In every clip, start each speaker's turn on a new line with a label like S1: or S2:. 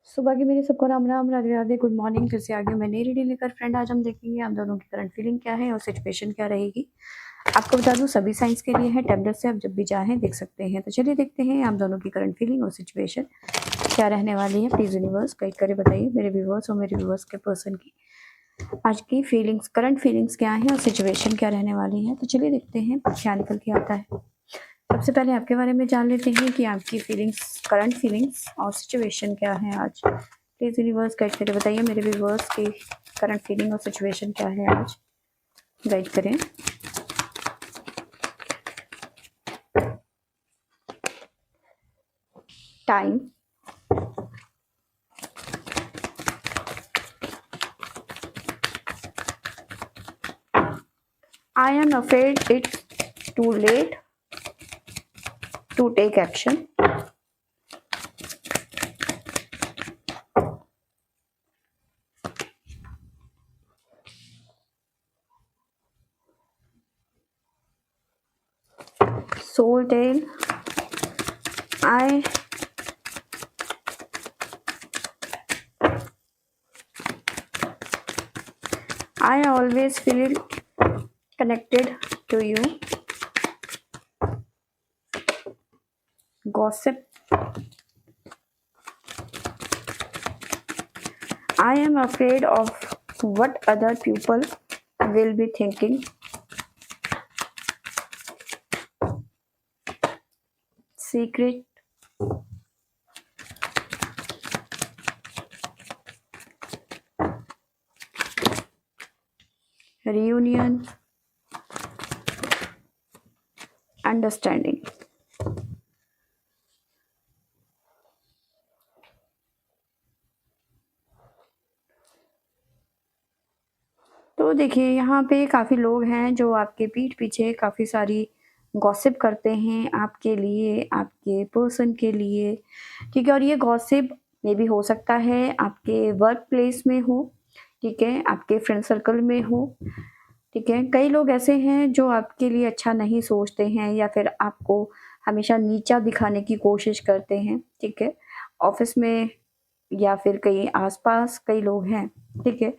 S1: सुबह की मेरी सबको राम राम, राधे राधे, गुड मॉर्निंग। फिर से आ गई मैं नई रीडिंग लेकर। फ्रेंड, आज हम देखेंगे हम दोनों की करंट फीलिंग क्या है और सिचुएशन क्या रहेगी। आपको बता दूं सभी साइंस के लिए है, टैबलेट से आप जब भी चाहें देख सकते हैं। तो चलिए देखते हैं हम दोनों की करंट फीलिंग और सिचुएशन क्या रहने वाली है। प्लीज़ यूनिवर्स गाइड करे, बताइए मेरे व्यूवर्स और मेरे व्यूवर्स के पर्सन की आज की फीलिंग्स, करंट फीलिंग्स क्या है और सिचुएशन क्या रहने वाली है। तो चलिए देखते हैं क्या निकल के आता है। सबसे पहले आपके बारे में जान लेते हैं कि आपकी फीलिंग्स, करंट फीलिंग्स और सिचुएशन क्या है आज। प्लीज़ यूनिवर्स गाइड करें, बताइए मेरे व्यूवर्स की करंट फीलिंग और सिचुएशन क्या है आज। गाइड करें। Time, I am afraid it's too late to take action. Soul tale, I always feel connected to you. Gossip, I am afraid of what other people will be thinking. Secret, reunion, understanding. तो देखिए यहाँ पे काफ़ी लोग हैं जो आपके पीठ पीछे काफ़ी सारी गॉसिप करते हैं आपके लिए, आपके पर्सन के लिए, ठीक है। और ये गॉसिप में भी हो सकता है आपके वर्क प्लेस में हो, ठीक है, आपके फ्रेंड सर्कल में हो, ठीक है। कई लोग ऐसे हैं जो आपके लिए अच्छा नहीं सोचते हैं या फिर आपको हमेशा नीचा दिखाने की कोशिश करते हैं, ठीक है। ऑफिस में या फिर कहीं आस-पास कई लोग हैं, ठीक है।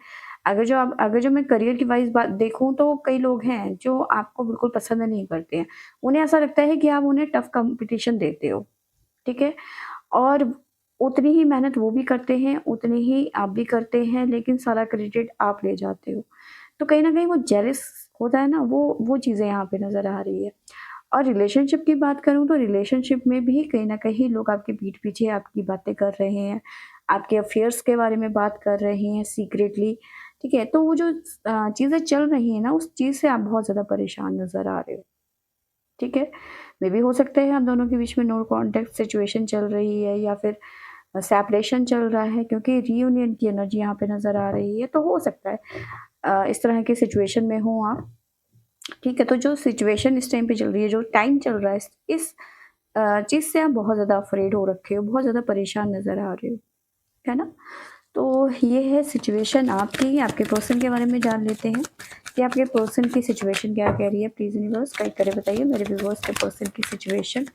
S1: अगर जो मैं करियर की वाइज़ बात देखूँ तो कई लोग हैं जो आपको बिल्कुल पसंद नहीं करते हैं। उन्हें ऐसा लगता है कि आप उन्हें टफ़ कॉम्पिटिशन देते हो, ठीक है। और उतनी ही मेहनत वो भी करते हैं, उतनी ही आप भी करते हैं, लेकिन सारा क्रेडिट आप ले जाते हो। तो कहीं न कहीं वो जेलस होता है ना, वो चीज़ें यहाँ पे नज़र आ रही है। और रिलेशनशिप की बात करूँ तो रिलेशनशिप में भी कहीं न कहीं लोग आपके पीठ पीछे आपकी बातें कर रहे हैं, आपके अफ़ेयर्स के बारे में बात कर रहे हैं सीक्रेटली, ठीक है? तो वो जो चीज़ें चल रही हैं ना, उस चीज़ से आप बहुत ज़्यादा परेशान नज़र आ रहे हो, ठीक है? मेबी हो सकता है आप दोनों के बीच में नो कॉन्टैक्ट सिचुएशन चल रही है या फिर सेपरेशन चल रहा है, क्योंकि रियूनियन की एनर्जी यहाँ पे नज़र आ रही है, तो हो सकता है इस तरह की सिचुएशन में हो आप, ठीक है। तो जो सिचुएशन इस टाइम पे चल रही है, जो टाइम चल रहा है, इस चीज़ से आप बहुत ज़्यादा अफ़्रेड हो रखे हो, बहुत ज़्यादा परेशान नज़र आ रहे हो, है ना? तो ये है सिचुएशन आपकी। आपके पर्सन के बारे में जान लेते हैं कि आपके पर्सन की सिचुएशन क्या कह रही है। प्लीज़ यूनिवर्स गाइड करें, बताइए मेरे व्यूअर्स के पर्सन की सिचुएशन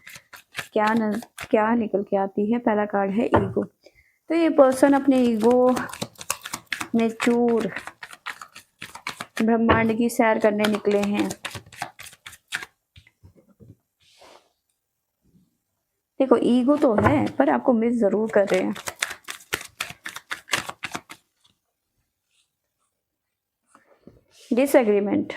S1: क्या निकल के आती है। पहला कार्ड है ईगो। तो ये पर्सन अपने ईगो में चूर ब्रह्मांड की सैर करने निकले हैं। देखो ईगो तो है पर आपको मिस ज़रूर कर रहे हैं। Disagreement,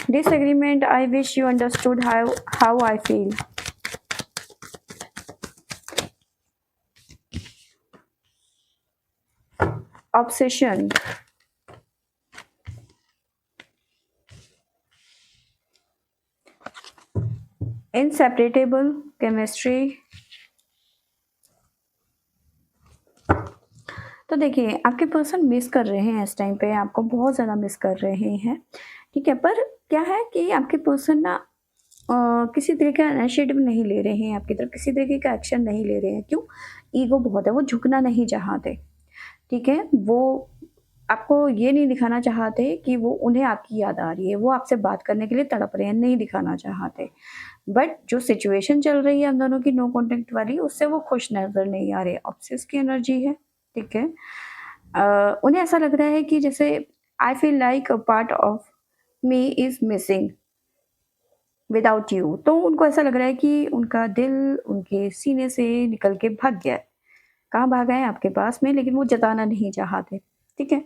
S1: disagreement, I wish you understood how I feel. Obsession, inseparable chemistry। तो देखिए आपके पर्सन मिस कर रहे हैं इस टाइम पे, आपको बहुत ज़्यादा मिस कर रहे हैं, ठीक है। पर क्या है कि आपके पर्सन ना किसी तरह का इनिशिएटिव नहीं ले रहे हैं आपकी तरफ, किसी तरीके का एक्शन नहीं ले रहे हैं। क्यों? ईगो बहुत है, वो झुकना नहीं चाहते, ठीक है। वो आपको ये नहीं दिखाना चाहते कि वो उन्हें आपकी याद आ रही है, वो आपसे बात करने के लिए तड़प रहे हैं, नहीं दिखाना चाहते। बट जो सिचुएशन चल रही है हम दोनों की नो कॉन्टैक्ट वाली, उससे वो खुश नज़र नहीं आ रहे, ऑब्सेस की एनर्जी है, ठीक है। उन्हें ऐसा लग रहा है कि जैसे I feel like a part of me is missing without you, तो उनको ऐसा लग रहा है कि उनका दिल उनके सीने से निकल के भाग गया है। कहाँ भागा है? आपके पास में, लेकिन वो जताना नहीं चाहते, ठीक है।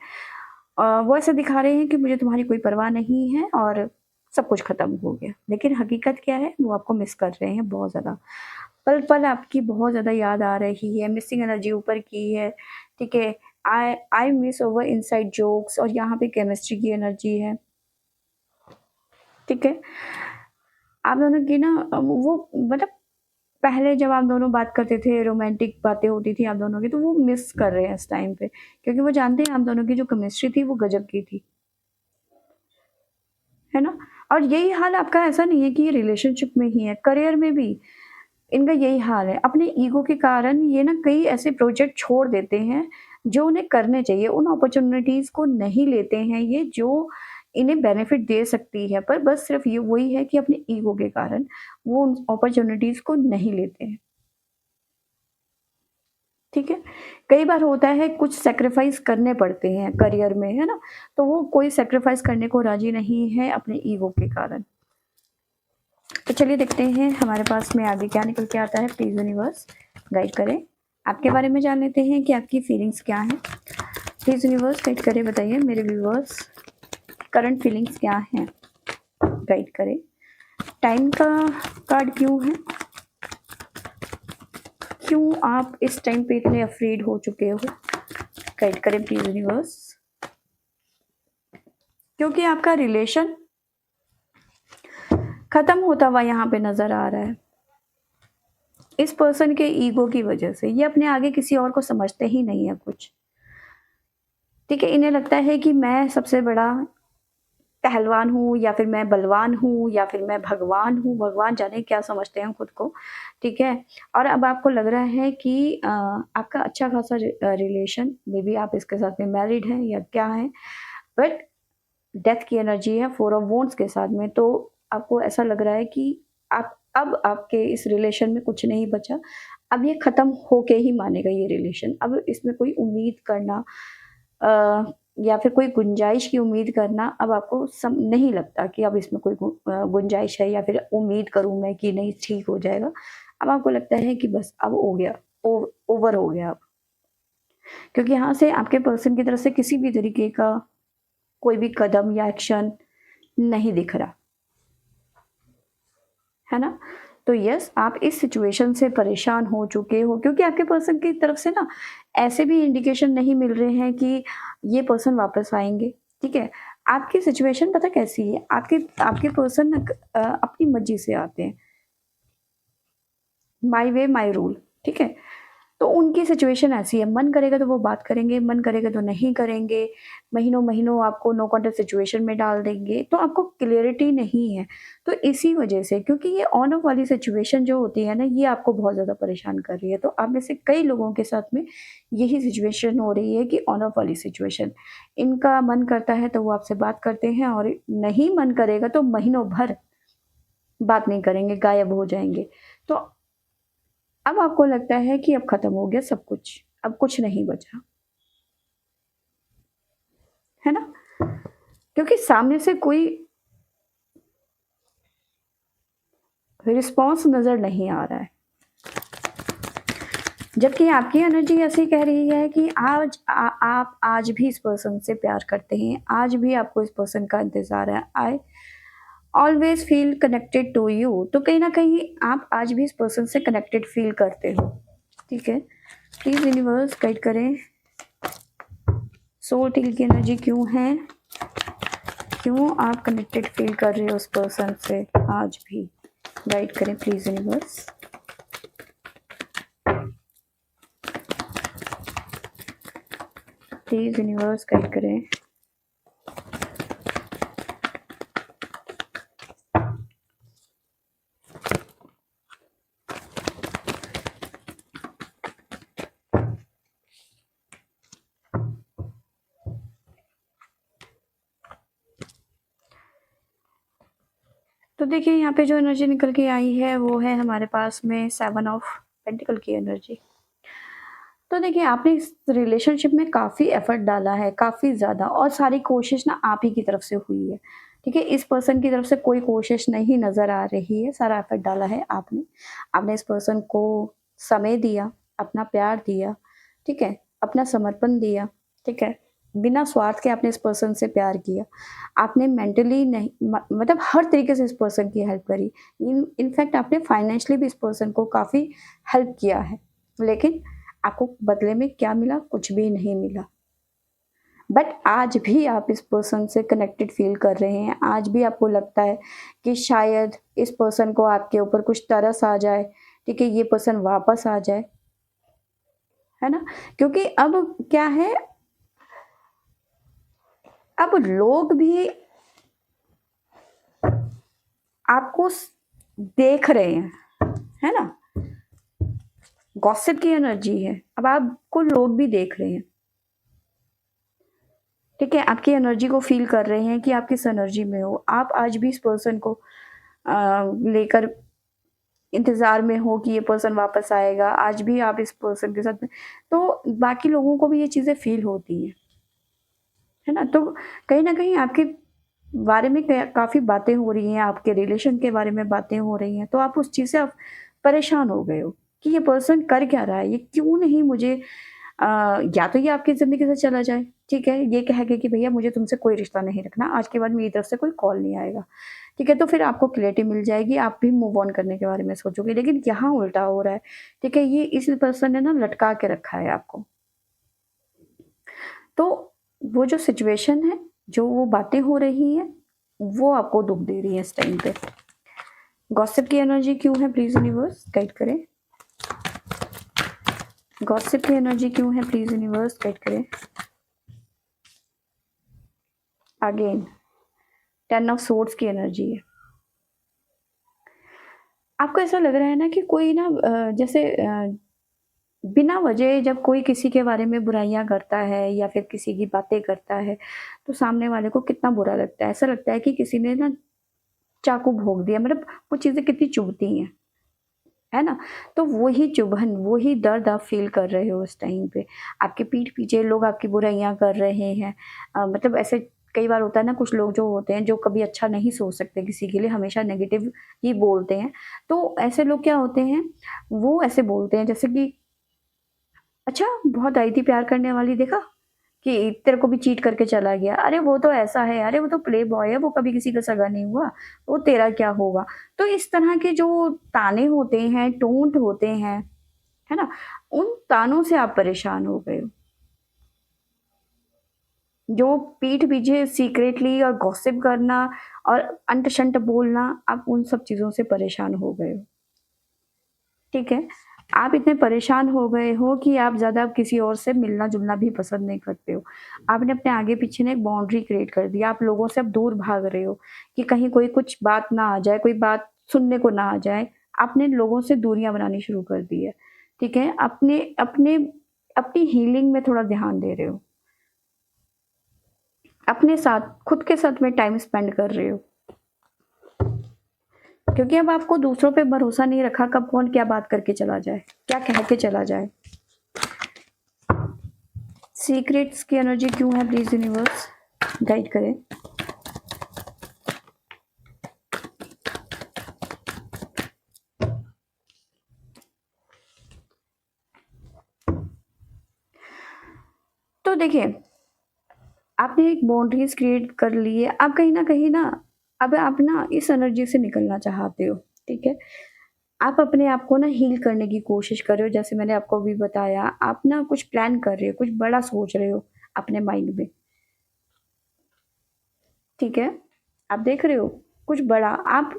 S1: वो ऐसा दिखा रहे हैं कि मुझे तुम्हारी कोई परवाह नहीं है और सब कुछ खत्म हो गया, लेकिन हकीकत क्या है? वो आपको मिस कर रहे हैं बहुत ज़्यादा। पल-पल आपकी बहुत ज़्यादा याद आ रही है, मिसिंग एनर्जी ऊपर की है, ठीक है। I I miss our inside jokes, और यहाँ पे केमिस्ट्री की एनर्जी है, ठीक है। आप दोनों की ना वो मतलब पहले जब आप दोनों बात करते थे, रोमांटिक बातें होती थी आप दोनों की, तो वो मिस कर रहे हैं इस टाइम पे, क्योंकि वो जानते हैं आप दोनों की जो केमिस्ट्री थी वो गजब की थी, है ना? और यही हाल आपका ऐसा नहीं है कि ये रिलेशनशिप में ही है, करियर में भी इनका यही हाल है। अपने ईगो के कारण ये ना कई ऐसे प्रोजेक्ट छोड़ देते हैं, जो उन्हें करने चाहिए। उन अपॉर्च्युनिटीज़ को नहीं लेते हैं ये, जो इन्हें बेनिफिट दे सकती है, पर बस सिर्फ़ ये वही है कि अपने ईगो के कारण वो उन अपॉर्च्युनिटीज़ को नहीं लेते हैं। ठीक है? कई बार होता है कुछ सैक्रिफ़ाइस करने पड़ते हैं करियर में, है ना? तो वो कोई सैक्रिफ़ाइस करने को राज़ी नहीं है अपने ईगो के कारण। तो चलिए देखते हैं हमारे पास में आगे क्या निकल के आता है, प्लीज़ यूनिवर्स गाइड करें। आपके बारे में जान लेते हैं कि आपकी फीलिंग्स क्या हैं। प्लीज़ यूनिवर्स गाइड करें, बताइए मेरे व्यूअर्स करंट फीलिंग्स क्या हैं? गाइड करें। टाइम का कार्ड क्यों है? क्यों आप इस टाइम पे इतने अफ्रेड हो चुके हो? गाइड करें प्लीज़ यूनिवर्स। क्योंकि आपका रिलेशन खत्म होता हुआ यहाँ पे नज़र आ रहा है। इस पर्सन के ईगो की वजह से ये अपने आगे किसी और को समझते ही नहीं है कुछ। ठीक है, इन्हें लगता है कि मैं सबसे बड़ा पहलवान हूँ, या फिर मैं बलवान हूँ, या फिर मैं भगवान हूँ, भगवान जाने क्या समझते हैं खुद को, ठीक है। और अब आपको लग रहा है कि आपका अच्छा खासा रिलेशन, मे बी आप इसके साथ में मैरिड हैं या क्या है, बट डेथ की एनर्जी है 4 ऑफ वॉन्ड्स के साथ में, तो आपको ऐसा लग रहा है कि आप अब आपके इस रिलेशन में कुछ नहीं बचा, अब ये ख़त्म होके ही मानेगा ये रिलेशन। अब इसमें कोई उम्मीद करना या फिर कोई गुंजाइश की उम्मीद करना अब आपको नहीं लगता कि अब इसमें कोई गुंजाइश है, या फिर उम्मीद करूँ मैं कि नहीं ठीक हो जाएगा। अब आपको लगता है कि बस अब हो गया, ओवर हो गया अब। क्योंकि यहाँ से आपके पर्सन की तरफ से किसी भी तरीके का कोई भी कदम या एक्शन नहीं दिख रहा, है ना? तो यस, आप इस सिचुएशन से परेशान हो चुके हो, क्योंकि आपके पर्सन की तरफ से ना ऐसे भी इंडिकेशन नहीं मिल रहे हैं कि ये पर्सन वापस आएँगे, ठीक है? आपकी सिचुएशन पता कैसी है? आपके आपके पर्सन ना अपनी मर्ज़ी से आते हैं, माई वे माई रूल, ठीक है? तो उनकी सिचुएशन ऐसी है, मन करेगा तो वो बात करेंगे, मन करेगा तो नहीं करेंगे, महीनों-महीनों आपको नो कॉन्टैक्ट सिचुएशन में डाल देंगे, तो आपको क्लैरिटी नहीं है। तो इसी वजह से, क्योंकि ये ऑन ऑफ वाली सिचुएशन जो होती है ना, ये आपको बहुत ज़्यादा परेशान कर रही है। तो आप में से कई लोगों के साथ में यही सिचुएशन हो रही है कि ऑन ऑफ वाली सिचुएशन। इनका मन करता है तो वो आपसे बात करते हैं, और नहीं मन करेगा तो महीनों भर बात नहीं करेंगे, गायब हो जाएँगे। तो अब आपको लगता है कि अब खत्म हो गया सब कुछ, अब कुछ नहीं बचा, है ना? क्योंकि सामने से कोई रिस्पॉन्स नज़र नहीं आ रहा है। जबकि आपकी एनर्जी ऐसी कह रही है कि आप आज भी इस पर्सन से प्यार करते हैं, आज भी आपको इस पर्सन का इंतज़ार है। I always feel connected to you, तो कहीं न कहीं आप आज भी इस पर्सन से कनेक्टेड फील करते हो, ठीक है? प्लीज़ यूनिवर्स गाइड करें, सोल टील की एनर्जी क्यों है? क्यों आप कनेक्टेड फील कर रहे हो उस पर्सन से आज भी? गाइड करें please universe. Please universe guide करें। तो देखिए यहाँ पे जो एनर्जी निकल के आई है वो है हमारे पास में 7 ऑफ पेंटिकल की एनर्जी। तो देखिए आपने इस रिलेशनशिप में काफ़ी एफर्ट डाला है, काफ़ी ज़्यादा, और सारी कोशिश ना आप ही की तरफ से हुई है। ठीक है? इस पर्सन की तरफ से कोई कोशिश नहीं नज़र आ रही है, सारा एफर्ट डाला है आपने। आपने इस पर्सन को समय दिया, अपना प्यार दिया, ठीक है? अपना समर्पण दिया, ठीक है? बिना स्वार्थ के आपने इस पर्सन से प्यार किया। आपने मेंटली नहीं मतलब हर तरीके से इस पर्सन की हेल्प करी। इनफैक्ट आपने फाइनेंशियली भी इस पर्सन को काफ़ी हेल्प किया है। लेकिन आपको बदले में क्या मिला? कुछ भी नहीं मिला। बट आज भी आप इस पर्सन से कनेक्टेड फ़ील कर रहे हैं। आज भी आपको लगता है कि शायद इस पर्सन को आपके ऊपर कुछ तरस आ जाए, ठीक है? ये पर्सन वापस आ जाए, है ना? क्योंकि अब क्या है, अब लोग भी आपको देख रहे हैं, है ना? गॉसिप की एनर्जी है। अब आपको लोग भी देख रहे हैं। ठीक है? आपकी एनर्जी को फ़ील कर रहे हैं कि आप किस एनर्जी में हो। आप आज भी इस पर्सन को लेकर इंतज़ार में हो कि ये पर्सन वापस आएगा। आज भी आप इस पर्सन के साथ में, तो बाकी लोगों को भी ये चीज़ें फ़ील होती हैं, है ना? तो कहीं न कहीं आपके बारे में काफ़ी बातें हो रही हैं, आपके रिलेशन के बारे में बातें हो रही हैं, तो आप उस चीज़ से आप परेशान हो गए हो कि ये पर्सन कर क्या रहा है? ये क्यों नहीं मुझे या तो ये आपकी ज़िंदगी से चला जाए, ठीक है? ये कह के कि भैया मुझे तुमसे कोई रिश्ता नहीं रखना, आज के बाद मेरी तरफ से कोई कॉल नहीं आएगा, ठीक है? तो फिर आपको क्लैरिटी मिल जाएगी, आप भी मूव ऑन करने के बारे में सोचोगे। लेकिन यहाँ उल्टा हो रहा है, ठीक है? ये इस पर्सन ने ना लटका के रखा है आपको। तो वो जो सिचुएशन है, जो वो बातें हो रही हैं, वो आपको दुःख दे रही है इस टाइम पे। गॉसिप की एनर्जी क्यों है? प्लीज़ यूनिवर्स गाइड करें। गॉसिप की एनर्जी क्यों है? प्लीज़ यूनिवर्स गाइड करें। अगेन 10 ऑफ सोर्ड्स की एनर्जी है। आपको ऐसा लग रहा है ना कि कोई ना जैसे बिना वजह जब कोई किसी के बारे में बुराइयाँ करता है या फिर किसी की बातें करता है, तो सामने वाले को कितना बुरा लगता है। ऐसा लगता है कि किसी ने ना चाकू भोंक दिया, मतलब वो चीज़ें कितनी चुभती हैं, है ना? तो वही चुभन, वही दर्द आप फ़ील कर रहे हो उस टाइम पे। आपके पीठ पीछे लोग आपकी बुराइयाँ कर रहे हैं। मतलब ऐसे कई बार होता है ना, कुछ लोग जो होते हैं, जो कभी अच्छा नहीं सोच सकते किसी के लिए, हमेशा नेगेटिव ही बोलते हैं। तो ऐसे लोग क्या होते हैं, वो ऐसे बोलते हैं जैसे कि, "अच्छा, बहुत आई थी प्यार करने वाली, देखा? कि तेरे को भी चीट करके चला गया। अरे वो तो ऐसा है, अरे वो तो प्ले बॉय है, वो कभी किसी का सगा नहीं हुआ, वो तेरा क्या होगा?" तो इस तरह के जो ताने होते हैं, टोंट होते हैं, है ना? उन तानों से आप परेशान हो गए हो। जो पीठ पीछे सीक्रेटली और गॉसिप करना और अंट-शंट बोलना, आप उन सब चीज़ों से परेशान हो गए हो। ठीक है? आप इतने परेशान हो गए हो कि आप ज़्यादा अब किसी और से मिलना-जुलना भी पसंद नहीं करते हो। आपने अपने आगे-पीछे ना एक बाउंड्री क्रिएट कर दी। आप लोगों से अब दूर भाग रहे हो कि कहीं कोई कुछ बात ना आ जाए, कोई बात सुनने को ना आ जाए। आपने लोगों से दूरियाँ बनानी शुरू कर दी है। ठीक है? अपने अपने अपनी हीलिंग में थोड़ा ध्यान दे रहे हो। अपने साथ, खुद के साथ में टाइम स्पेंड कर रहे हो। क्योंकि अब आपको दूसरों पे भरोसा नहीं रखा, कब कौन क्या बात करके चला जाए, क्या कह के चला जाए। सीक्रेट्स की एनर्जी क्यों है? प्लीज यूनिवर्स गाइड करें। तो देखिए, आपने एक बाउंड्रीज क्रिएट कर ली है। आप कहीं ना कहीं ना, अब आप ना इस एनर्जी से निकलना चाहते हो, ठीक है? आप अपने आप को ना हील करने की कोशिश कर रहे हो, जैसे मैंने आपको अभी बताया। आप ना कुछ प्लान कर रहे हो, कुछ बड़ा सोच रहे हो अपने माइंड में, ठीक है? आप देख रहे हो कुछ बड़ा। आप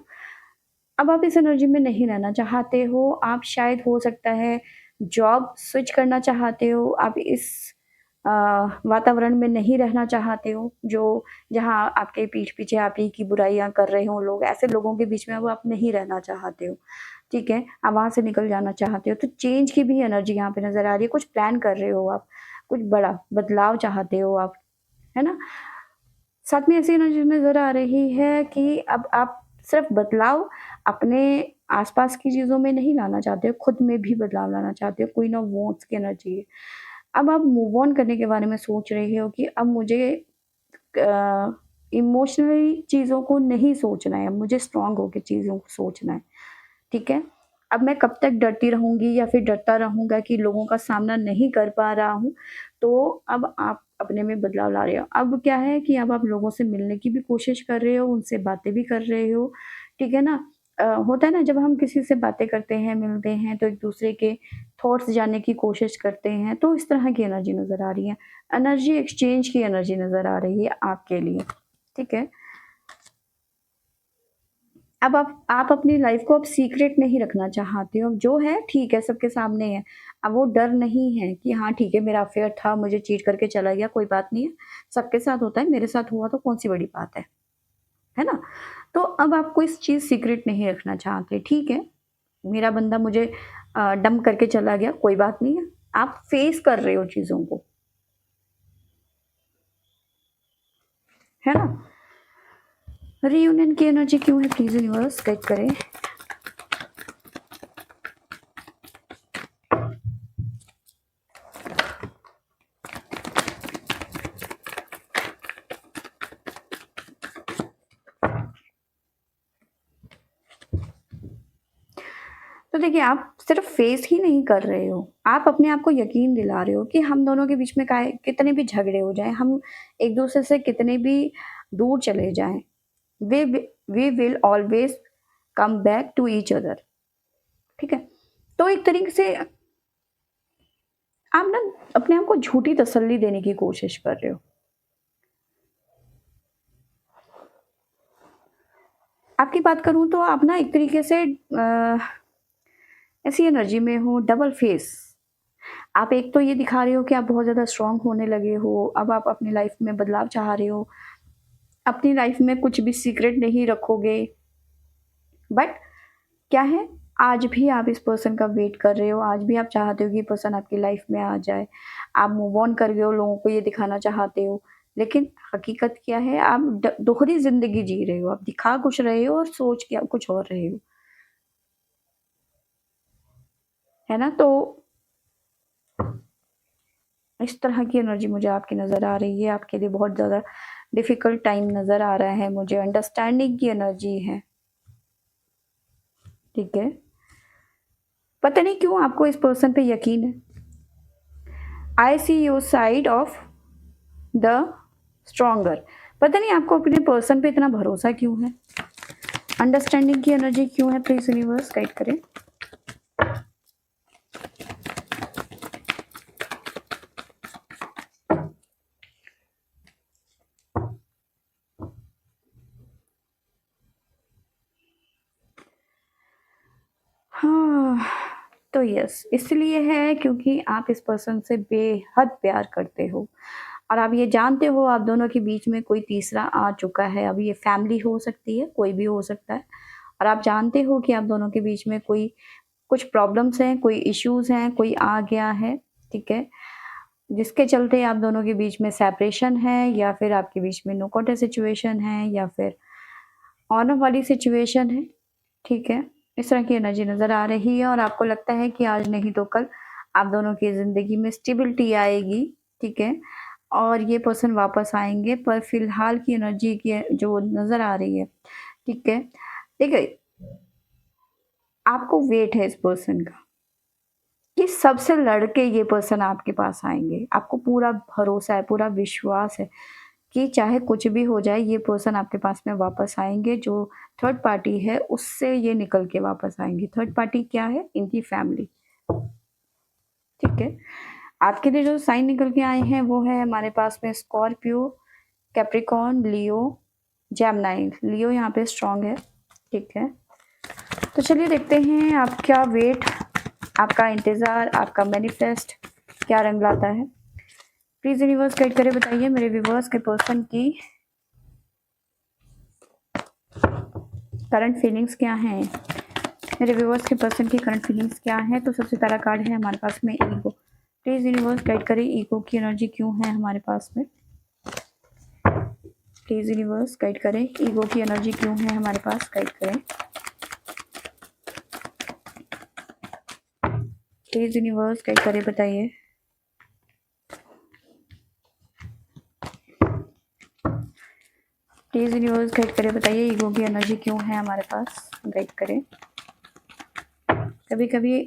S1: अब आप इस एनर्जी में नहीं रहना चाहते हो। आप शायद हो सकता है जॉब स्विच करना चाहते हो। आप इस अ, वातावरण में नहीं रहना चाहते हो, जो जहाँ आपके पीठ पीछे आप ही की बुराइयाँ कर रहे हों लोग। ऐसे लोगों के बीच में अब आप नहीं रहना चाहते हो, ठीक है? आप वहाँ से निकल जाना चाहते हो। तो चेंज की भी एनर्जी यहाँ पे नज़र आ रही है। कुछ प्लान कर रहे हो आप, कुछ बड़ा बदलाव चाहते हो आप, है ना? साथ में ऐसी एनर्जी नज़र आ रही है कि अब आप सिर्फ बदलाव अपने आसपास की चीज़ों में नहीं लाना चाहते हो, खुद में भी बदलाव लाना चाहते हो। क्वीन ऑफ वॉन्ड्स की एनर्जी है। अब आप मूव ऑन करने के बारे में सोच रहे हो कि अब मुझे इमोशनली चीज़ों को नहीं सोचना है, अब मुझे स्ट्रॉन्ग होके चीज़ों को सोचना है, ठीक है? अब मैं कब तक डरती रहूँगी या फिर डरता रहूँगा कि लोगों का सामना नहीं कर पा रहा हूँ, तो अब आप अपने में बदलाव ला रहे हो। अब क्या है कि अब आप लोगों से मिलने की भी कोशिश कर रहे हो, उनसे बातें भी कर रहे हो, ठीक है ना? होता है ना जब हम किसी से बातें करते हैं, मिलते हैं तो एक-दूसरे के थॉट्स जानने की कोशिश करते हैं, तो इस तरह की एनर्जी नज़र आ रही है। एनर्जी एक्सचेंज की एनर्जी नज़र आ रही है आपके लिए, ठीक है? अब आप अपनी लाइफ को अब सीक्रेट नहीं रखना चाहते हो, जो है ठीक है सबके सामने है। अब वो डर नहीं है कि हाँ ठीक है मेरा अफेयर था, मुझे चीट करके चला गया, कोई बात नहीं है, सबके साथ होता है, मेरे साथ हुआ तो कौन-सी बड़ी बात है ना? तो अब आप कोई चीज़ सीक्रेट नहीं रखना चाहते, ठीक है, मेरा बंदा मुझे डंप करके चला गया, कोई बात नहीं है, आप फेस कर रहे हो चीज़ों को, है ना? रीयूनियन की एनर्जी क्यों है प्लीज़ यूनिवर्स गाइड करें। तो देखिए, आप सिर्फ़ फेस ही नहीं कर रहे हो, आप अपने आप को यकीन दिला रहे हो कि हम दोनों के बीच में काहे कितने भी झगड़े हो जाएँ, हम एक-दूसरे से कितने भी दूर चले जाएँ, we will always come back to each other, ठीक है? तो एक तरीके से आप ना अपने आप को झूठी तसल्ली देने की कोशिश कर रहे हो। आपकी बात करूँ तो आप ना एक तरीके से ऐसी एनर्जी में हो डबल फेस। आप एक तो ये दिखा रहे हो कि आप बहुत ज़्यादा स्ट्रॉन्ग होने लगे हो, अब आप अपनी लाइफ़ में बदलाव चाह रहे हो, अपनी लाइफ़ में कुछ भी सीक्रेट नहीं रखोगे। बट क्या है, आज भी आप इस पर्सन का वेट कर रहे हो, आज भी आप चाहते हो कि ये पर्सन आपकी लाइफ़ में आ जाए। आप मूव ऑन कर गए हो, लोगों को ये दिखाना चाहते हो, लेकिन हकीकत क्या है, आप दोहरी ज़िंदगी जी रहे हो, आप दिखा कुछ रहे हो और सोच क्या कुछ और रहे हो, है ना? तो इस तरह की एनर्जी मुझे आपकी नज़र आ रही है, आपके लिए बहुत ज़्यादा डिफ़िकल्ट टाइम नज़र आ रहा है मुझे, अंडरस्टैंडिंग की एनर्जी है, ठीक है? पता नहीं क्यों आपको इस पर्सन पे यकीन है। I see your side of the stronger. पता नहीं आपको अपने पर्सन पे इतना भरोसा क्यों है? अंडरस्टैंडिंग की एनर्जी क्यों है? प्लीज़ यूनिवर्स गाइड करें। हाँ, तो यस, इसलिए है क्योंकि आप इस पर्सन से बेहद प्यार करते हो और आप ये जानते हो आप दोनों के बीच में कोई तीसरा आ चुका है। अब ये फैमिली हो सकती है, कोई भी हो सकता है और आप जानते हो कि आप दोनों के बीच में कोई कुछ प्रॉब्लम्स हैं, कोई इश्यूज़ हैं, कोई आ गया है, ठीक है? जिसके चलते आप दोनों के बीच में सेपरेशन है या फिर आपके बीच में नो कॉन्टैक्ट सिचुएशन है या फिर ऑनर वाली सिचुएशन है, ठीक है? इस तरह की एनर्जी नज़र आ रही है और आपको लगता है कि आज नहीं तो कल आप दोनों की ज़िंदगी में स्टेबिलिटी आएगी, ठीक है? और ये पर्सन वापस आएँगे पर फ़िलहाल की एनर्जी की जो नज़र आ रही है, ठीक है? देखिए, आपको वेट है इस पर्सन का कि सबसे लड़ के ये पर्सन आपके पास आएँगे। आपको पूरा भरोसा है, पूरा विश्वास है कि चाहे कुछ भी हो जाए ये पर्सन आपके पास में वापस आएँगे, जो थर्ड पार्टी है उससे ये निकल के वापस आएँगे। थर्ड पार्टी क्या है? इनकी फैमिली, ठीक है? आपके लिए जो साइन निकल के आए हैं वो है हमारे पास में स्कॉर्पियो, कैप्रिकॉर्न, लियो, जेमिनी। लियो यहाँ पे स्ट्रॉन्ग है, ठीक है? तो चलिए देखते हैं आपका वेट, आपका इंतज़ार, आपका मैनिफेस्ट क्या रंग लाता है। प्लीज़ यूनिवर्स गाइड करें, बताइए मेरे व्यूअर्स के पर्सन की करंट फीलिंग्स क्या हैं? मेरे व्यूअर्स के पर्सन की करंट फीलिंग्स क्या हैं? तो सबसे पहला कार्ड है हमारे पास में ईगो। प्लीज़ यूनिवर्स गाइड करें ईगो की एनर्जी क्यों है हमारे पास में? प्लीज़ यूनिवर्स गाइड करें, ईगो की एनर्जी क्यों है हमारे पास, गाइड करें प्लीज़ यूनिवर्स गाइड करें, बताइए प्लीज़ यूनिवर्स गाइड करें, बताइए ईगो की एनर्जी क्यों है हमारे पास, गाइड करें। कभी कभी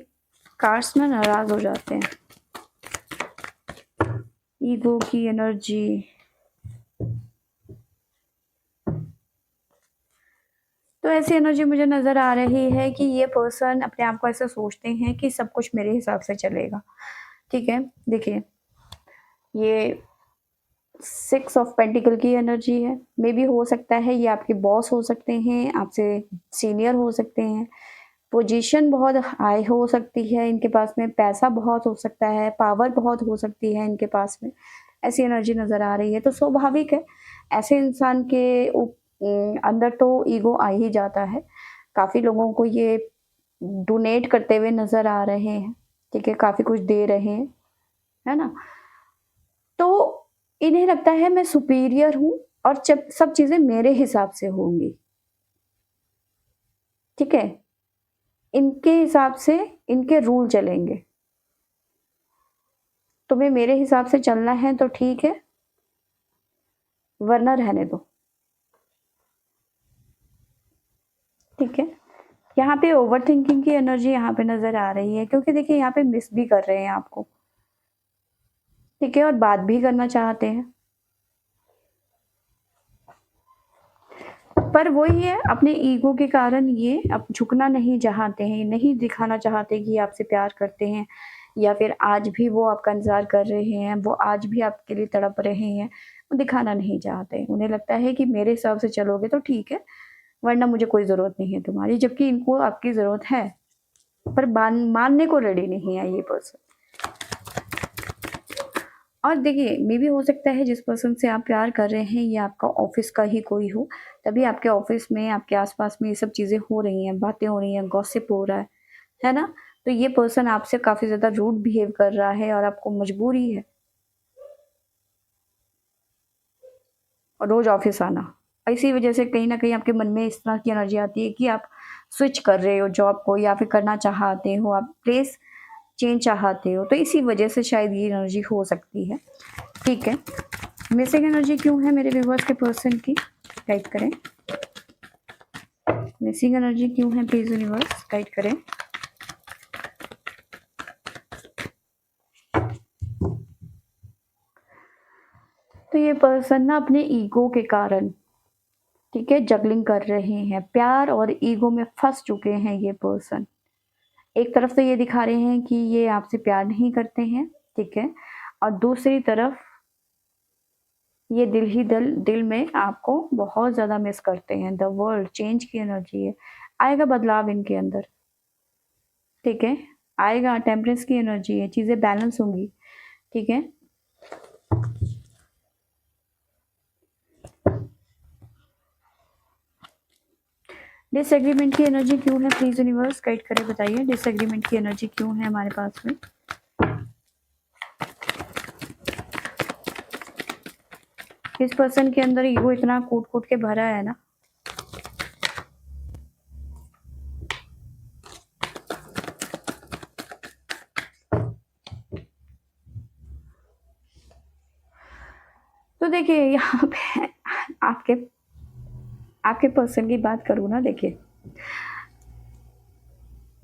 S1: कार्ड्स ना नाराज़ हो जाते हैं। ईगो की एनर्जी, तो ऐसी एनर्जी मुझे नज़र आ रही है कि ये पर्सन अपने आप को ऐसा सोचते हैं कि सब कुछ मेरे हिसाब से चलेगा, ठीक है। देखिए ये 6 ऑफ पेंटिकल की एनर्जी है, मे बी हो सकता है ये आपके बॉस हो सकते हैं, आपसे सीनियर हो सकते हैं, पोजीशन बहुत हाई हो सकती है इनके पास में, पैसा बहुत हो सकता है, पावर बहुत हो सकती है इनके पास में, ऐसी एनर्जी नज़र आ रही है। तो स्वाभाविक है ऐसे इंसान के अंदर तो ईगो आ ही जाता है। काफ़ी लोगों को ये डोनेट करते हुए नज़र आ रहे हैं, ठीक है, काफ़ी कुछ दे रहे हैं, है ना? तो इन्हें लगता है मैं सुपीरियर हूँ और जब सब चीज़ें मेरे हिसाब से होंगी, ठीक है? इनके हिसाब से इनके रूल चलेंगे। तुम्हें मेरे हिसाब से चलना है तो ठीक है, वरना रहने दो, ठीक है। यहाँ पे ओवरथिंकिंग की एनर्जी यहाँ पे नज़र आ रही है, क्योंकि देखिए यहाँ पे मिस भी कर रहे हैं आपको, ठीक है, और बात भी करना चाहते हैं, पर वही है अपने ईगो के कारण ये अब झुकना नहीं चाहते हैं, नहीं दिखाना चाहते कि आपसे प्यार करते हैं, या फिर आज भी वो आपका इंतज़ार कर रहे हैं, वो आज भी आपके लिए तड़प रहे हैं, वो दिखाना नहीं चाहते। उन्हें लगता है कि मेरे हिसाब से चलोगे तो ठीक है, वरना मुझे कोई ज़रूरत नहीं है तुम्हारी, जबकि इनको आपकी ज़रूरत है, पर मानने को रेडी नहीं है ये पर्सन। और देखिए मे भी हो सकता है जिस पर्सन से आप प्यार कर रहे हैं ये आपका ऑफिस का ही कोई हो, तभी आपके ऑफिस में आपके आसपास में ये सब चीज़ें हो रही हैं, बातें हो रही हैं, गॉसिप हो रहा है ना? तो ये पर्सन आपसे काफ़ी ज़्यादा रूड बिहेव कर रहा है और आपको मजबूरी है और रोज़ ऑफिस आना। इसी वजह से कहीं न कहीं आपके मन में इस तरह की एनर्जी आती है कि आप स्विच कर रहे हो जॉब को, या फिर करना चाहते हो, आप प्लेस चेंज चाहते हो, तो इसी वजह से शायद ये एनर्जी हो सकती है, ठीक है। मिसिंग एनर्जी क्यों है मेरे व्यूवर्स के पर्सन की, गाइड करें। मिसिंग एनर्जी क्यों है प्लीज यूनिवर्स, गाइड करें। तो ये पर्सन ना अपने ईगो के कारण, ठीक है, जगलिंग कर रहे हैं, प्यार और ईगो में फंस चुके हैं ये पर्सन। एक तरफ से ये दिखा रहे हैं कि ये आपसे प्यार नहीं करते हैं, ठीक है, और दूसरी तरफ ये दिल में आपको बहुत ज़्यादा मिस करते हैं। द वर्ल्ड चेंज की एनर्जी है, आएगा बदलाव इनके अंदर, ठीक है, आएगा, टेम्परेंस की एनर्जी है, चीज़ें बैलेंस होंगी, ठीक है। डिसएग्रीमेंट की एनर्जी क्यों है प्लीज यूनिवर्स, गाइड करें, बताइए डिसएग्रीमेंट की एनर्जी क्यों है हमारे पास में। इस पर्सन के अंदर ईगो इतना कूट कूट के भरा है ना, तो देखिए यहाँ पे आपके आपके पर्सन की बात करूँ ना, देखिए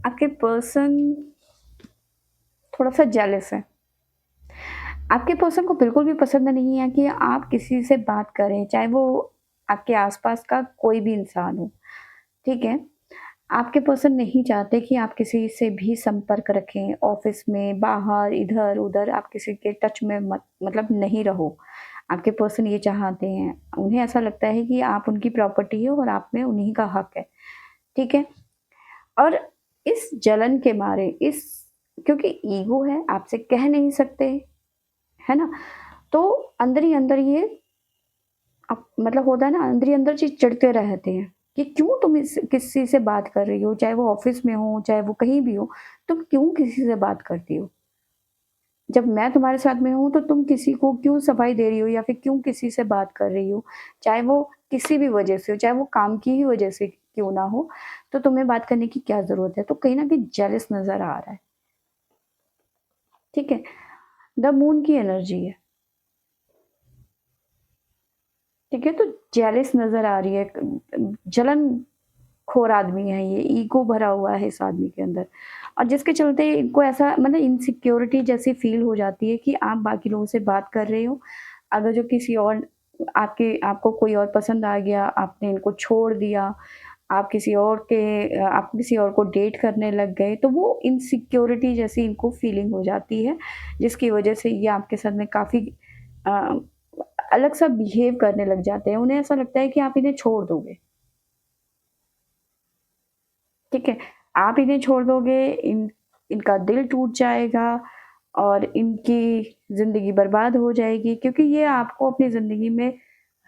S1: आपके पर्सन थोड़ा सा जेलस है। आपके पर्सन को बिल्कुल भी पसंद नहीं है कि आप किसी से बात करें, चाहे वो आपके आसपास का कोई भी इंसान हो, ठीक है। आपके पर्सन नहीं चाहते कि आप किसी से भी संपर्क रखें, ऑफिस में, बाहर, इधर उधर आप किसी के टच में मत मतलब नहीं रहो। आपके पर्सन ये चाहते हैं, उन्हें ऐसा लगता है कि आप उनकी प्रॉपर्टी हो और आप में उन्हीं का हक है, ठीक है। और इस जलन के मारे, इस क्योंकि ईगो है, आपसे कह नहीं सकते, है ना? तो अंदर ही अंदर ये मतलब होता है ना, अंदर ही अंदर चीज़ चिढ़ते रहते हैं कि क्यों तुम इस किसी से बात कर रही हो, चाहे वो ऑफिस में हो, चाहे वो कहीं भी हो, तुम क्यों किसी से बात करती हो? जब मैं तुम्हारे साथ में हूँ तो तुम किसी को क्यों सफाई दे रही हो या फिर क्यों किसी से बात कर रही हो? चाहे वो किसी भी वजह से हो, चाहे वो काम की ही वजह से क्यों ना हो, तो तुम्हें बात करने की क्या ज़रूरत है? तो कहीं न कहीं जेलस नज़र आ रहा है, ठीक है? द मून की एनर्जी है, ठीक है? तो जेलस नज़र आ रही है, जलनखोर आदमी है ये, ईगो भरा हुआ है इस आदमी के अंदर और जिसके चलते इनको ऐसा मतलब इनसिक्योरिटी जैसी फ़ील हो जाती है कि आप बाकी लोगों से बात कर रहे हो, अगर जो किसी और आपको कोई और पसंद आ गया, आपने इनको छोड़ दिया, आप किसी और को डेट करने लग गए, तो वो इनसिक्योरिटी जैसी इनको फ़ीलिंग हो जाती है, जिसकी वजह से ये आपके साथ में काफ़ी अ, अलग-सा बिहेव करने लग जाते हैं। उन्हें ऐसा लगता है कि आप इन्हें छोड़ दोगे, ठीक है? आप इन्हें छोड़ दोगे, इनका दिल टूट जाएगा और इनकी ज़िंदगी बर्बाद हो जाएगी क्योंकि ये आपको अपनी ज़िंदगी में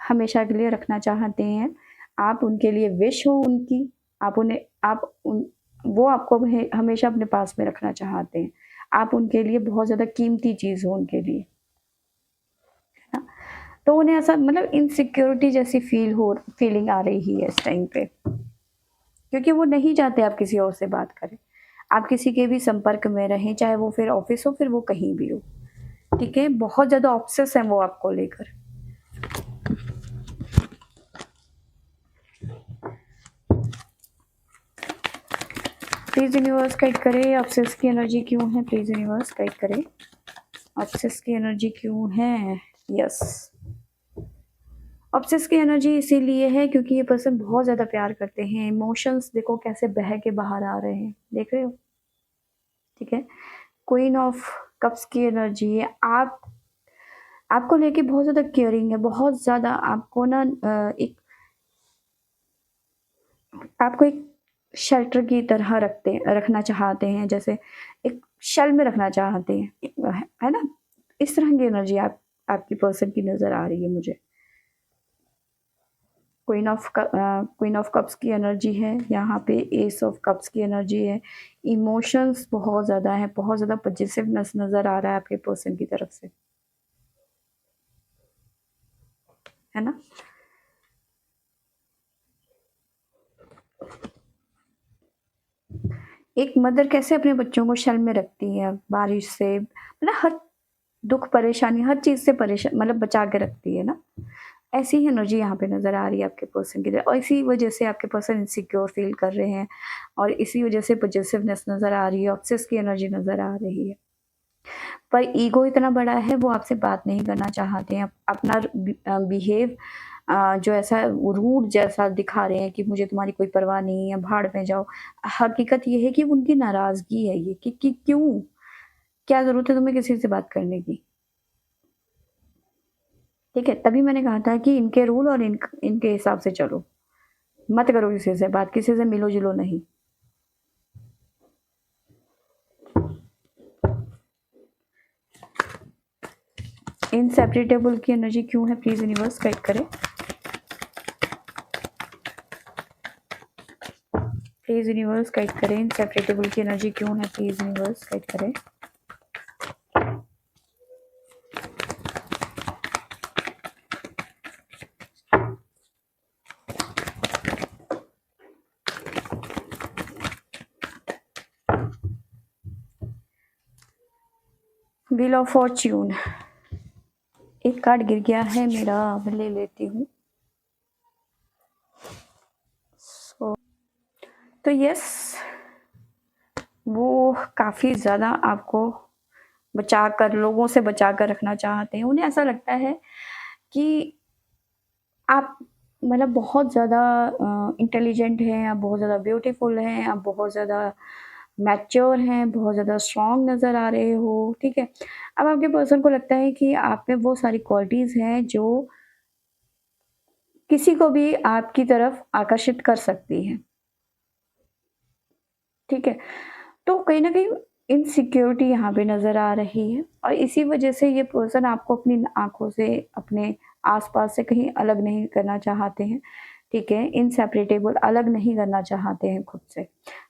S1: हमेशा के लिए रखना चाहते हैं। आप उनके लिए विश हो उनकी, आप उन्हें आप उन वो आपको हमेशा अपने पास में रखना चाहते हैं। आप उनके लिए बहुत ज़्यादा कीमती चीज़ हो उनके लिए, है ना? तो उन्हें ऐसा मतलब इनसिक्योरिटी जैसी फीलिंग आ रही है इस टाइम पे, क्योंकि वो नहीं चाहते आप किसी और से बात करें। आप किसी के भी संपर्क में रहें, चाहे वो फिर ऑफ़िस हो, फिर वो कहीं भी हो, ठीक है? बहुत ज़्यादा ऑब्सेस हैं वो आपको लेकर। प्लीज़ यूनिवर्स गाइड करे, ऑब्सेस की एनर्जी क्यों है? प्लीज़ यूनिवर्स गाइड करे, ऑब्सेस की एनर्जी क्यों है? यस, ऑब्सेस की एनर्जी इसीलिए है क्योंकि ये पर्सन बहुत ज़्यादा प्यार करते हैं। इमोशंस देखो कैसे बह के बाहर आ रहे हैं, देख रहे हो? ठीक है? क्वीन ऑफ कप्स की एनर्जी है। आपको लेके बहुत ज़्यादा केयरिंग है, बहुत ज़्यादा आपको ना आपको एक शेल्टर की तरह रखना चाहते हैं, जैसे एक शेल में रखना चाहते हैं, है ना? इस तरह की एनर्जी आपकी पर्सन की नज़र आ रही है मुझे। क्वीन ऑफ कप्स की एनर्जी है, यहाँ पे एस ऑफ कप्स की एनर्जी है। इमोशंस बहुत ज़्यादा है, बहुत ज़्यादा पॉजिटिवनेस नज़र आ रहा है आपके पर्सन की तरफ से, है ना? एक मदर कैसे अपने बच्चों को शल में रखती है, बारिश से मतलब हर दुख परेशानी हर चीज़ से मतलब बचा के रखती है ना, ऐसी ही एनर्जी यहाँ पे नज़र आ रही है आपके पर्सन की तरफ और इसी वजह से आपके पर्सन इनसिक्योर फील कर रहे हैं और इसी वजह से पॉजिटिवनेस नज़र आ रही है, ऑब्सेस की एनर्जी नज़र आ रही है। पर ईगो इतना बड़ा है वो आपसे बात नहीं करना चाहते हैं, अपना बिहेव जो ऐसा रूड जैसा दिखा रहे हैं कि मुझे तुम्हारी कोई परवाह नहीं है, भाड़ में जाओ। हकीकत ये है कि उनकी नाराज़गी है ये कि क्यों? क्या ज़रूरत है तुम्हें किसी से बात करने की? ठीक है, तभी मैंने कहा था कि इनके रूल और इनके हिसाब से चलो। मत करो किसी से बात, किसी से मिलो-जुलो नहीं। इनसेपरेबल की एनर्जी क्यों है? प्लीज़ यूनिवर्स गाइड करें। प्लीज़ यूनिवर्स गाइड करें, इनसेपरेबल की एनर्जी क्यों है? प्लीज़ यूनिवर्स गाइड करें। व्हील ऑफ फॉर्च्यून, एक कार्ड गिर गया है मेरा, मैं ले लेती हूँ। तो यस, वो काफ़ी ज़्यादा आपको लोगों से बचा कर रखना चाहते हैं। उन्हें ऐसा लगता है कि आप मतलब बहुत ज़्यादा इंटेलिजेंट हैं, आप बहुत ज़्यादा ब्यूटीफुल हैं, आप बहुत ज़्यादा मैच्योर हैं, बहुत ज़्यादा स्ट्रॉन्ग नज़र आ रहे हो, ठीक है? अब आपके पर्सन को लगता है कि आप में वो सारी क्वालिटीज़ हैं जो किसी को भी आपकी तरफ आकर्षित कर सकती हैं, ठीक है? तो कहीं न कहीं इनसिक्योरिटी यहाँ पे नज़र आ रही है और इसी वजह से ये पर्सन आपको अपनी आँखों से, अपने आस-पास से कहीं अलग नहीं करना चाहते हैं। ठीक है, इनसेपरेटेबल, अलग नहीं करना चाहते हैं खुद से।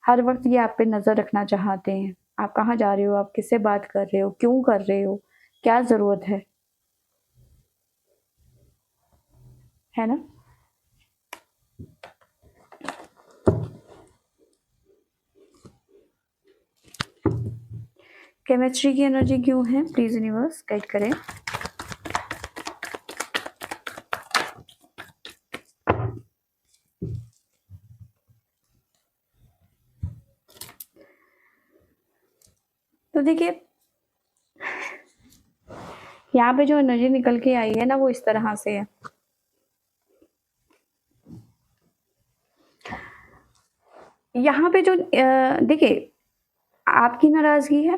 S1: हर वक़्त ये आप पे नज़र रखना चाहते हैं। आप कहाँ जा रहे हो, आप किससे बात कर रहे हो, क्यों कर रहे हो, क्या ज़रूरत है ना? केमिस्ट्री की एनर्जी क्यों है? प्लीज़ यूनिवर्स गाइड करें। तो देखिए, यहाँ पे जो एनर्जी निकल के आई है ना, वो इस तरह से है। यहाँ पे जो देखिए, आपकी नाराज़गी है,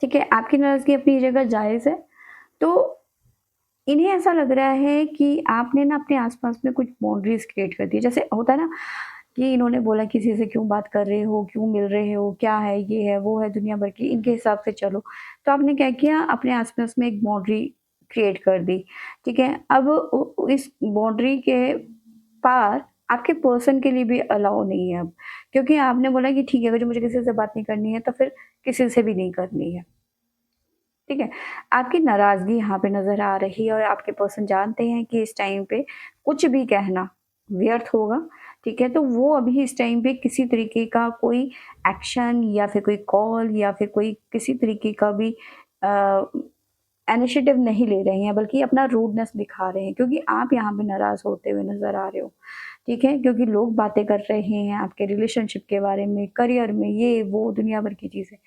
S1: ठीक है? आपकी नाराज़गी अपनी जगह जायज़ है। तो इन्हें ऐसा लग रहा है कि आपने ना अपने आस-पास में कुछ बाउंड्रीज़ क्रिएट कर दी। जैसे होता है ना कि इन्होंने बोला किसी से क्यों बात कर रहे हो, क्यों मिल रहे हो, क्या है, ये है, वो है, दुनिया भर की, इनके हिसाब से चलो। तो आपने क्या किया, अपने आस-पास में एक बाउंड्री क्रिएट कर दी, ठीक है? अब इस बाउंड्री के पार आपके पर्सन के लिए भी अलाउ नहीं है अब। क्योंकि आपने बोला कि ठीक है, अगर जो मुझे किसी से बात नहीं करनी है, तो फिर किसी से भी नहीं करनी है। ठीक है? आपकी नाराज़गी यहाँ पे नज़र आ रही है और आपके पर्सन जानते हैं कि इस टाइम पे कुछ भी कहना व्यर्थ होगा, ठीक है? तो वो अभी इस टाइम पे किसी तरीके का कोई एक्शन या फिर कोई कॉल या फिर कोई किसी तरीके का भी अ, इनिशिएटिव नहीं ले रहे हैं, बल्कि अपना रूडनेस दिखा रहे हैं, क्योंकि आप यहाँ पे नाराज़ होते हुए नज़र आ रहे हो, ठीक है? क्योंकि लोग बातें कर रहे हैं आपके रिलेशनशिप के बारे में, करियर में, ये वो दुनिया भर की चीज़ें।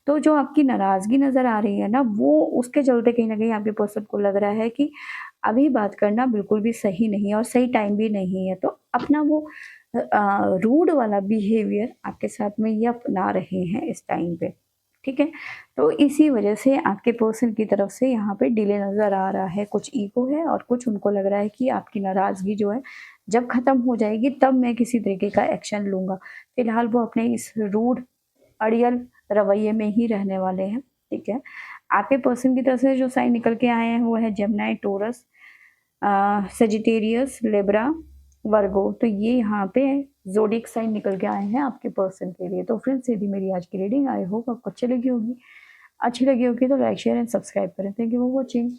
S1: तो जो आपकी नाराज़गी नज़र आ रही है ना, वो उसके चलते कहीं न कहीं आपके पर्सन को लग रहा है कि अभी बात करना बिल्कुल भी सही नहीं है और सही टाइम भी नहीं है। तो अपना वो रूड वाला बिहेवियर आपके साथ में ये अपना रहे हैं इस टाइम पे, ठीक है? तो इसी वजह से आपके पर्सन की तरफ से यहाँ पे डिले नज़र आ रहा है। कुछ ईगो है और कुछ उनको लग रहा है कि आपकी नाराज़गी जो है, जब ख़त्म हो जाएगी तब मैं किसी तरीके का एक्शन लूँगा। फ़िलहाल वो अपने इस रूड अड़ियल रवैये में ही रहने वाले हैं, ठीक है? आपके पर्सन की तरफ से जो साइन निकल के आए हैं वो है जेमिनी, टॉरस, सजिटेरियस, लिब्रा, वर्गो। तो ये यहाँ पे ज़ोडिएक साइन निकल के आए हैं आपके पर्सन के लिए। तो फ्रेंड्स, ये थी मेरी आज की रीडिंग। आई होप आपको अच्छी लगी होगी। अच्छी लगी होगी तो लाइक, शेयर एंड सब्सक्राइब करें। Thank you for watching.